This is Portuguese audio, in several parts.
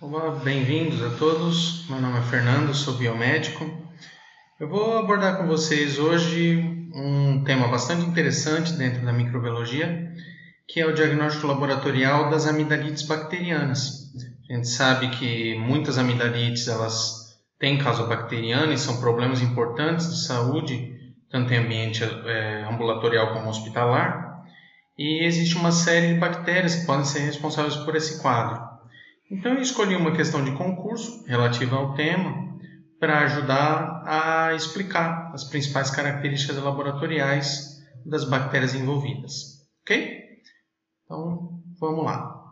Olá, bem-vindos a todos. Meu nome é Fernando, sou biomédico. Eu vou abordar com vocês hoje um tema bastante interessante dentro da microbiologia, que é o diagnóstico laboratorial das amidalites bacterianas. A gente sabe que muitas amidalites elas têm causa bacteriana e são problemas importantes de saúde, tanto em ambiente ambulatorial como hospitalar, e existe uma série de bactérias que podem ser responsáveis por esse quadro. Então, eu escolhi uma questão de concurso relativa ao tema para ajudar a explicar as principais características laboratoriais das bactérias envolvidas. Ok? Então, vamos lá.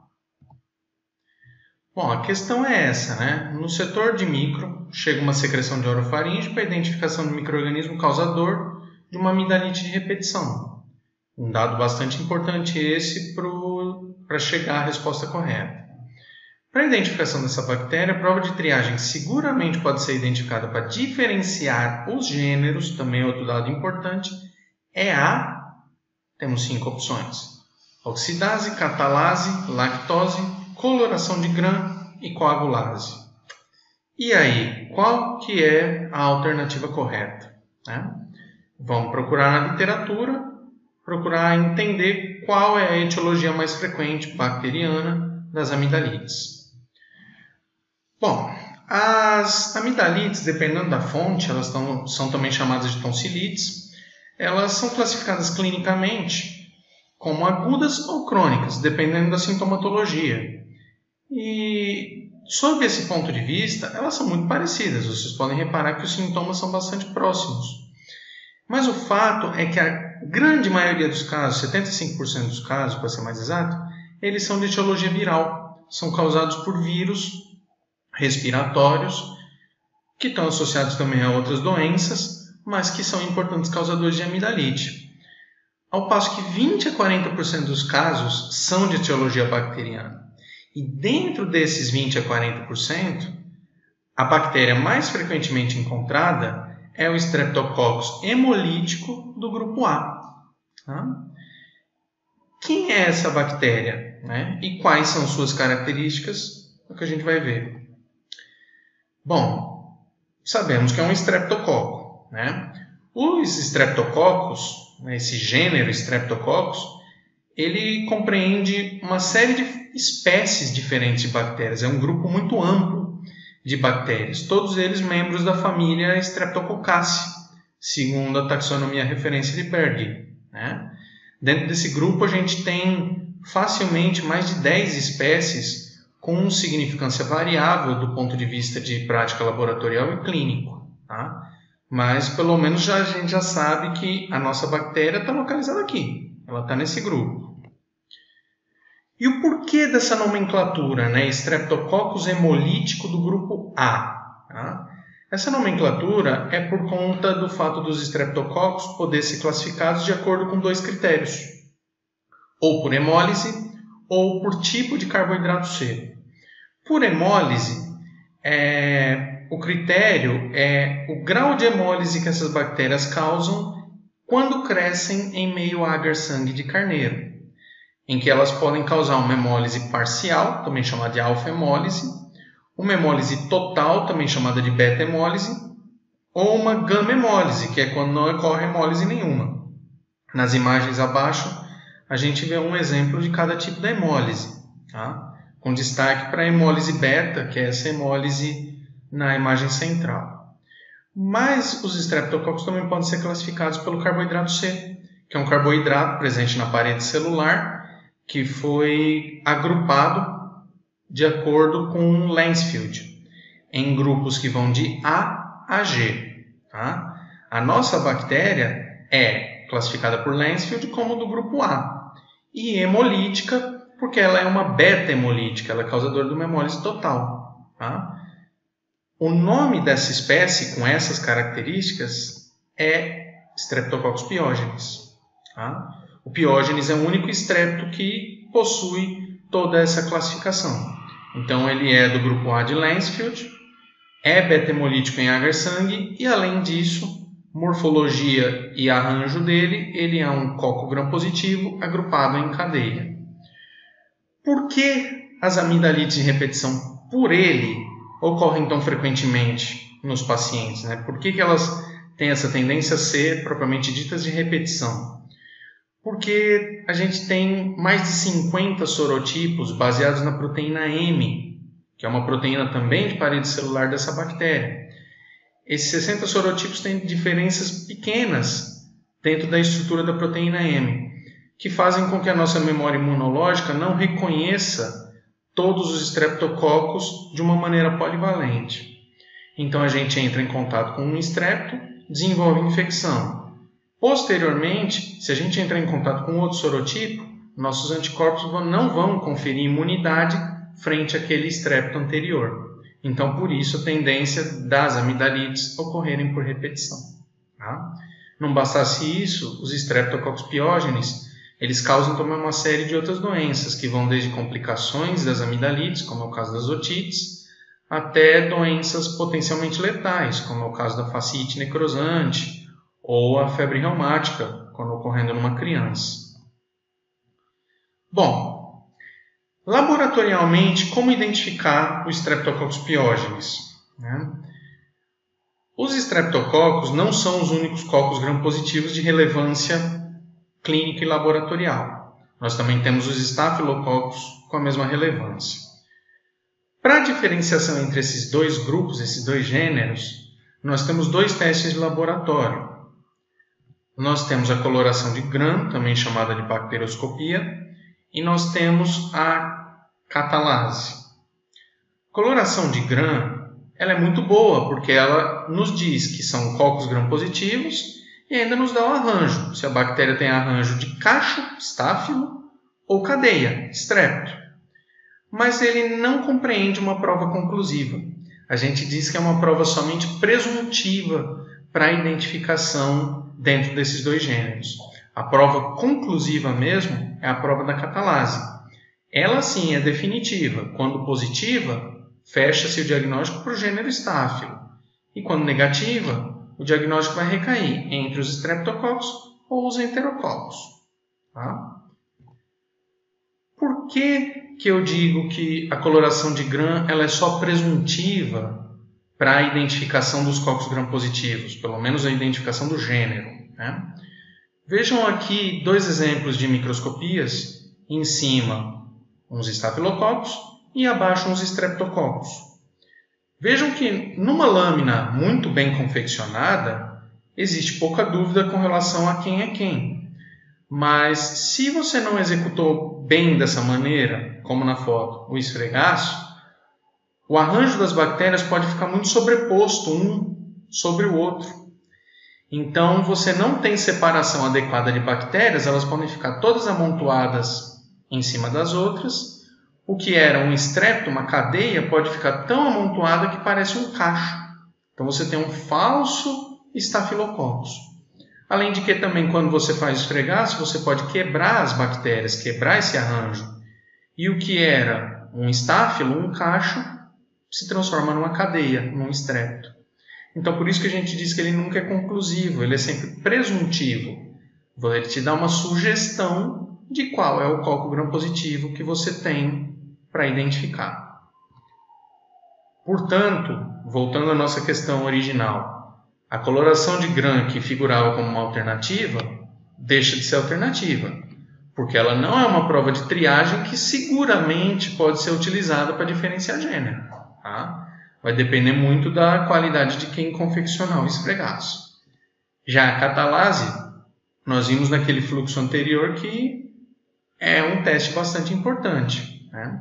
Bom, a questão é essa, né? No setor de micro, chega uma secreção de orofaringe para a identificação do micro-organismo causador de uma amidalite de repetição. Um dado bastante importante esse para chegar à resposta correta. Para a identificação dessa bactéria, a prova de triagem seguramente pode ser identificada para diferenciar os gêneros, também outro dado importante, temos 5 opções: oxidase, catalase, lactose, coloração de Gram e coagulase. E aí, qual que é a alternativa correta? Vamos procurar na literatura, procurar entender qual é a etiologia mais frequente bacteriana das amidalites. Bom, as amidalites, dependendo da fonte, elas são também chamadas de tonsilites. Elas são classificadas clinicamente como agudas ou crônicas, dependendo da sintomatologia. E, sob esse ponto de vista, elas são muito parecidas. Vocês podem reparar que os sintomas são bastante próximos. Mas o fato é que a grande maioria dos casos, 75% dos casos, para ser mais exato, eles são de etiologia viral. São causados por vírus respiratórios, que estão associados também a outras doenças, mas que são importantes causadores de amidalite. Ao passo que 20 a 40% dos casos são de etiologia bacteriana. E dentro desses 20 a 40%, a bactéria mais frequentemente encontrada é o Streptococcus hemolítico do grupo A. Quem é essa bactéria? E quais são suas características? É o que a gente vai ver. Bom, sabemos que é um estreptococo. Os estreptococcus, esse gênero Streptococcus, ele compreende uma série de espécies diferentes de bactérias. É um grupo muito amplo de bactérias, todos eles membros da família Streptococcaceae, segundo a taxonomia referência de Berger. Dentro desse grupo a gente tem facilmente mais de 10 espécies com significância variável do ponto de vista de prática laboratorial e clínico. Mas pelo menos a gente já sabe que a nossa bactéria está localizada aqui, ela está nesse grupo. E o porquê dessa nomenclatura, Streptococcus hemolítico do grupo A? Essa nomenclatura é por conta do fato dos estreptococcus poderem ser classificados de acordo com 2 critérios: ou por hemólise ou por tipo de carboidrato C. Por hemólise, o critério é o grau de hemólise que essas bactérias causam quando crescem em meio a agar-sangue de carneiro, em que elas podem causar uma hemólise parcial, também chamada de alfa-hemólise, uma hemólise total, também chamada de beta-hemólise, ou uma gama-hemólise, que é quando não ocorre hemólise nenhuma. Nas imagens abaixo, a gente vê um exemplo de cada tipo da hemólise, com destaque para a hemólise beta, que é essa hemólise na imagem central. Mas os estreptococcus também podem ser classificados pelo carboidrato C, que é um carboidrato presente na parede celular, que foi agrupado de acordo com Lancefield, em grupos que vão de A a G. A nossa bactéria é classificada por Lancefield como do grupo A, e hemolítica porque ela é uma beta-hemolítica, ela é causadora de uma hemólise total. O nome dessa espécie com essas características é Streptococcus pyogenes. O pyogenes é o único estrepto que possui toda essa classificação. Então ele é do grupo A de Lancefield, é beta-hemolítico em agar-sangue e, além disso, morfologia e arranjo dele, ele é um coco gram-positivo agrupado em cadeia. Por que as amidalites de repetição? por ele, ocorrem tão frequentemente nos pacientes, né? Por que elas têm essa tendência a ser, propriamente ditas, de repetição? Porque a gente tem mais de 50 sorotipos baseados na proteína M, que é uma proteína também de parede celular dessa bactéria. Esses 60 sorotipos têm diferenças pequenas dentro da estrutura da proteína M, que fazem com que a nossa memória imunológica não reconheça todos os estreptococos de uma maneira polivalente. Então a gente entra em contato com um estrepto, desenvolve infecção. Posteriormente, se a gente entrar em contato com outro sorotipo, nossos anticorpos não vão conferir imunidade frente àquele estrepto anterior. Então, por isso, a tendência das amidalites ocorrerem por repetição. Tá? Não bastasse isso, os estreptococcus piógenes, eles causam também uma série de outras doenças, que vão desde complicações das amidalites, como é o caso das otites, até doenças potencialmente letais, como é o caso da fasciite necrosante ou a febre reumática, quando ocorrendo numa criança. Bom, laboratorialmente, como identificar o Streptococcus pyogenes? Os estreptococos não são os únicos cocos gram-positivos de relevância clínica e laboratorial. Nós também temos os estafilococos com a mesma relevância. Para a diferenciação entre esses dois grupos, esses dois gêneros, nós temos dois testes de laboratório. Nós temos a coloração de Gram, também chamada de bacterioscopia, e nós temos a catalase. A coloração de Gram ela é muito boa, porque ela nos diz que são cocos gram-positivos e ainda nos dá o arranjo, se a bactéria tem arranjo de cacho, estáfilo, ou cadeia, estrepto. Mas ele não compreende uma prova conclusiva. A gente diz que é uma prova somente presuntiva para a identificação dentro desses dois gêneros. A prova conclusiva mesmo é a prova da catalase. Ela sim é definitiva. Quando positiva, fecha-se o diagnóstico para o gênero estáfilo. E quando negativa, o diagnóstico vai recair entre os estreptococos ou os enterococos. Tá? Por que eu digo que a coloração de Gram ela é só presuntiva para a identificação dos cocos gram-positivos, pelo menos a identificação do gênero? Né? Vejam aqui dois exemplos de microscopias, em cima uns estafilococos e abaixo uns estreptococos. Vejam que numa lâmina muito bem confeccionada, existe pouca dúvida com relação a quem é quem. Mas se você não executou bem dessa maneira, como na foto, o esfregaço, o arranjo das bactérias pode ficar muito sobreposto um sobre o outro. Então você não tem separação adequada de bactérias, elas podem ficar todas amontoadas em cima das outras. O que era um estrepto, uma cadeia, pode ficar tão amontoada que parece um cacho. Então você tem um falso estafilococcus. Além de que também quando você faz esfregaço, você pode quebrar as bactérias, quebrar esse arranjo. E o que era um estáfilo, um cacho, se transforma numa cadeia, num estrepto. Então por isso que a gente diz que ele nunca é conclusivo, ele é sempre presuntivo. Ele te dá uma sugestão de qual é o coco gram-positivo que você tem para identificar. Portanto, voltando à nossa questão original, a coloração de Gram que figurava como uma alternativa, deixa de ser alternativa, porque ela não é uma prova de triagem que seguramente pode ser utilizada para diferenciar gênero. Tá? Vai depender muito da qualidade de quem confeccionar o esfregaço. Já a catalase, nós vimos naquele fluxo anterior que é um teste bastante importante. Né?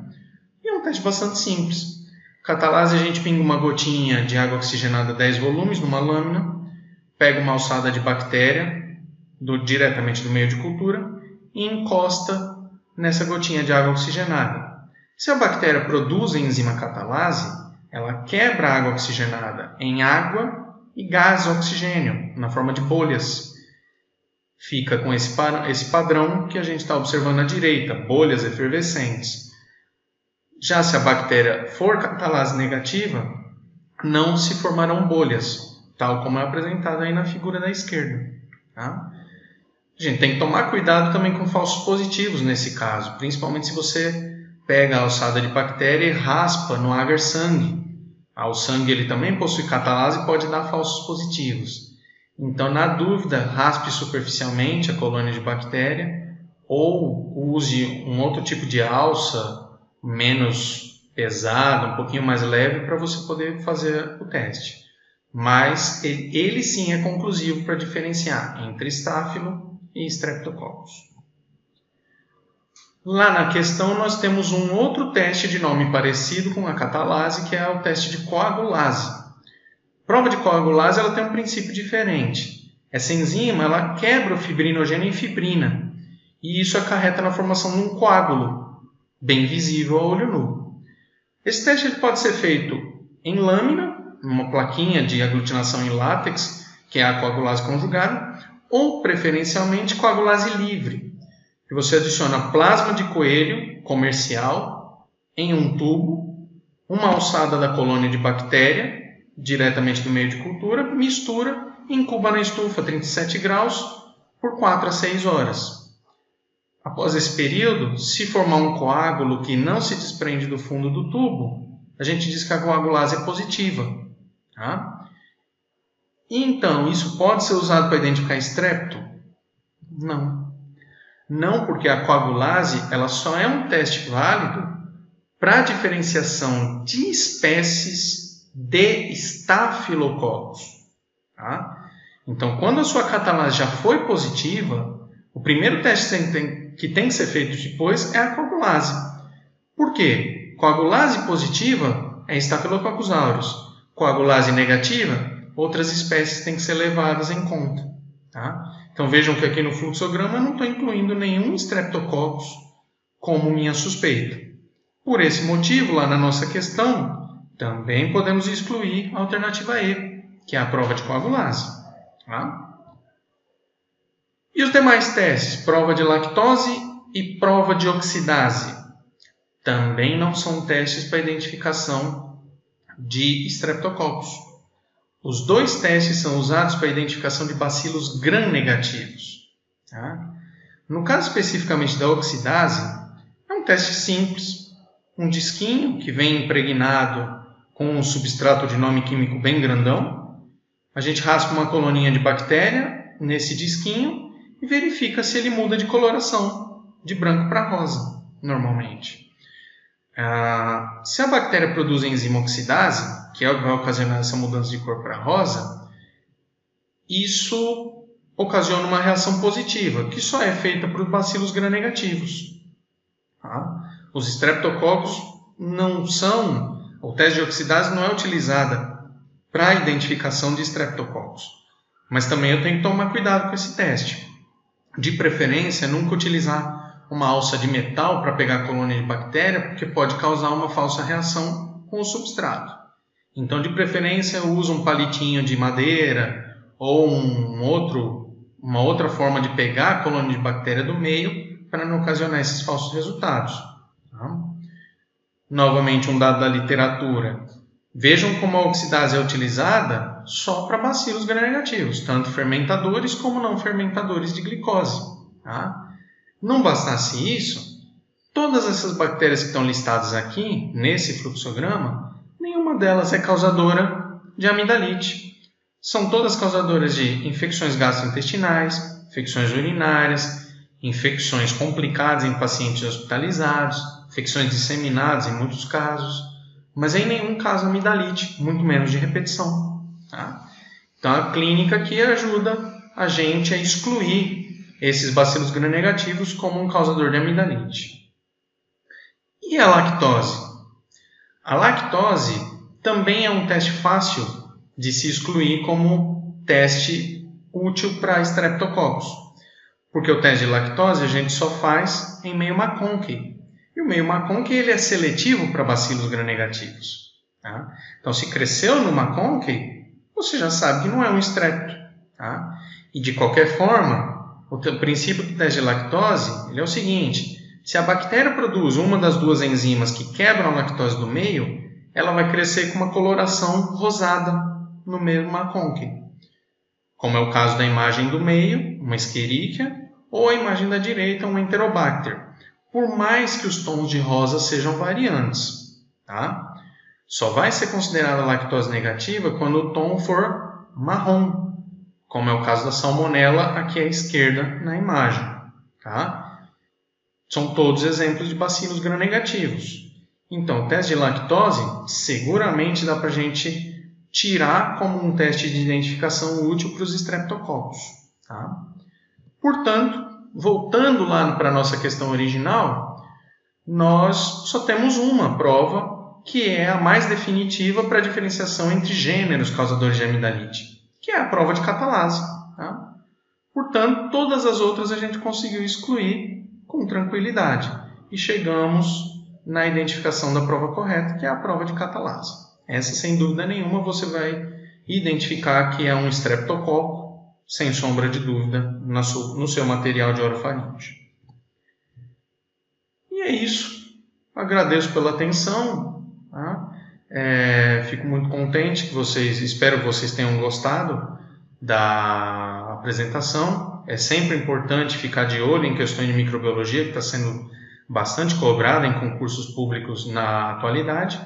E é um teste bastante simples. Catalase, a gente pinga uma gotinha de água oxigenada 10 volumes numa lâmina, pega uma alçada de bactéria diretamente do meio de cultura e encosta nessa gotinha de água oxigenada. Se a bactéria produz a enzima catalase, ela quebra a água oxigenada em água e gás oxigênio, na forma de bolhas. Fica com esse padrão que a gente está observando à direita, bolhas efervescentes. Já se a bactéria for catalase negativa, não se formarão bolhas, tal como é apresentado aí na figura da esquerda. Tá? A gente tem que tomar cuidado também com falsos positivos nesse caso, principalmente se você pega a alçada de bactéria e raspa no agar-sangue. O sangue ele também possui catalase e pode dar falsos positivos. Então, na dúvida, raspe superficialmente a colônia de bactéria ou use um outro tipo de alça menos pesada, um pouquinho mais leve, para você poder fazer o teste. Mas ele sim é conclusivo para diferenciar entre estáfilo e Streptococcus. Lá na questão nós temos um outro teste de nome parecido com a catalase, que é o teste de coagulase. A prova de coagulase ela tem um princípio diferente. Essa enzima ela quebra o fibrinogênio em fibrina, e isso acarreta na formação de um coágulo, bem visível a olho nu. Esse teste ele pode ser feito em lâmina, uma plaquinha de aglutinação em látex, que é a coagulase conjugada, ou preferencialmente coagulase livre, que você adiciona plasma de coelho comercial em um tubo, uma alçada da colônia de bactéria, diretamente do meio de cultura, mistura e incuba na estufa a 37 graus por 4 a 6 horas. Após esse período, se formar um coágulo que não se desprende do fundo do tubo, a gente diz que a coagulase é positiva. Tá? E então, isso pode ser usado para identificar estrepto? Não. Não, porque a coagulase ela só é um teste válido para a diferenciação de espécies de estafilococcus. Tá? Então, quando a sua catalase já foi positiva, o primeiro teste que tem que ser feito depois é a coagulase. Por quê? Coagulase positiva é Staphylococcus aureus. Coagulase negativa, outras espécies têm que ser levadas em conta. Tá? Então vejam que aqui no fluxograma eu não estou incluindo nenhum Streptococcus como minha suspeita. Por esse motivo, lá na nossa questão, também podemos excluir a alternativa E, que é a prova de coagulase. Tá? E os demais testes, prova de lactose e prova de oxidase, também não são testes para identificação de Streptococcus. Os dois testes são usados para a identificação de bacilos gram-negativos. Tá? No caso especificamente da oxidase, é um teste simples. Um disquinho que vem impregnado com um substrato de nome químico bem grandão. A gente raspa uma coloninha de bactéria nesse disquinho e verifica se ele muda de coloração, de branco para rosa, normalmente. Se a bactéria produz a enzima oxidase, que é o que vai ocasionar essa mudança de cor para rosa, isso ocasiona uma reação positiva, que só é feita por bacilos gram-negativos. Tá? Os Streptococcus não são... O teste de oxidase não é utilizado para a identificação de Streptococcus. Mas também eu tenho que tomar cuidado com esse teste. De preferência, nunca utilizar uma alça de metal para pegar a colônia de bactéria, porque pode causar uma falsa reação com o substrato. Então, de preferência, eu uso um palitinho de madeira ou uma outra forma de pegar a colônia de bactéria do meio para não ocasionar esses falsos resultados. Tá? Novamente, um dado da literatura. Vejam como a oxidase é utilizada só para bacilos gram-negativos, tanto fermentadores como não fermentadores de glicose. Tá? Não bastasse isso, todas essas bactérias que estão listadas aqui, nesse fluxograma, nenhuma delas é causadora de amidalite. São todas causadoras de infecções gastrointestinais, infecções urinárias, infecções complicadas em pacientes hospitalizados, infecções disseminadas em muitos casos, mas em nenhum caso amidalite, muito menos de repetição. Tá? Então a clínica aqui ajuda a gente a excluir esses bacilos gram-negativos como um causador de amidalite. E a lactose? A lactose também é um teste fácil de se excluir como teste útil para Streptococcus, porque o teste de lactose a gente só faz em meio McConkey. E o meio McConkey ele é seletivo para bacilos gram-negativos. Tá? Então, se cresceu no McConkey, você já sabe que não é um estrepto. Tá? E de qualquer forma, o princípio do teste de lactose ele é o seguinte: se a bactéria produz uma das duas enzimas que quebram a lactose do meio, ela vai crescer com uma coloração rosada no meio McConkey. Como é o caso da imagem do meio, uma Escherichia, ou a imagem da direita, um Enterobacter. por mais que os tons de rosa sejam variantes. Tá? Só vai ser considerada lactose negativa quando o tom for marrom, como é o caso da salmonela aqui à esquerda na imagem. Tá? São todos exemplos de bacilos gram-negativos. Então, o teste de lactose seguramente dá para a gente tirar como um teste de identificação útil para os estreptococos. Tá? Portanto, voltando lá para a nossa questão original, nós só temos uma prova que é a mais definitiva para a diferenciação entre gêneros causadores de amidalite, que é a prova de catalase. Tá? Portanto, todas as outras a gente conseguiu excluir com tranquilidade e chegamos na identificação da prova correta, que é a prova de catalase. Essa, sem dúvida nenhuma, você vai identificar que é um estreptococo, sem sombra de dúvida, no seu material de orofaringe. E é isso. Agradeço pela atenção. Tá? Fico muito contente espero que vocês tenham gostado da apresentação. É sempre importante ficar de olho em questões de microbiologia, que está sendo bastante cobrada em concursos públicos na atualidade.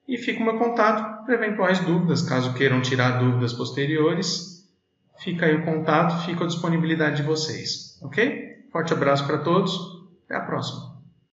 E fica o meu contato para eventuais dúvidas, caso queiram tirar dúvidas posteriores. Fica aí o contato, fica à disponibilidade de vocês. Ok? Forte abraço para todos. Até a próxima.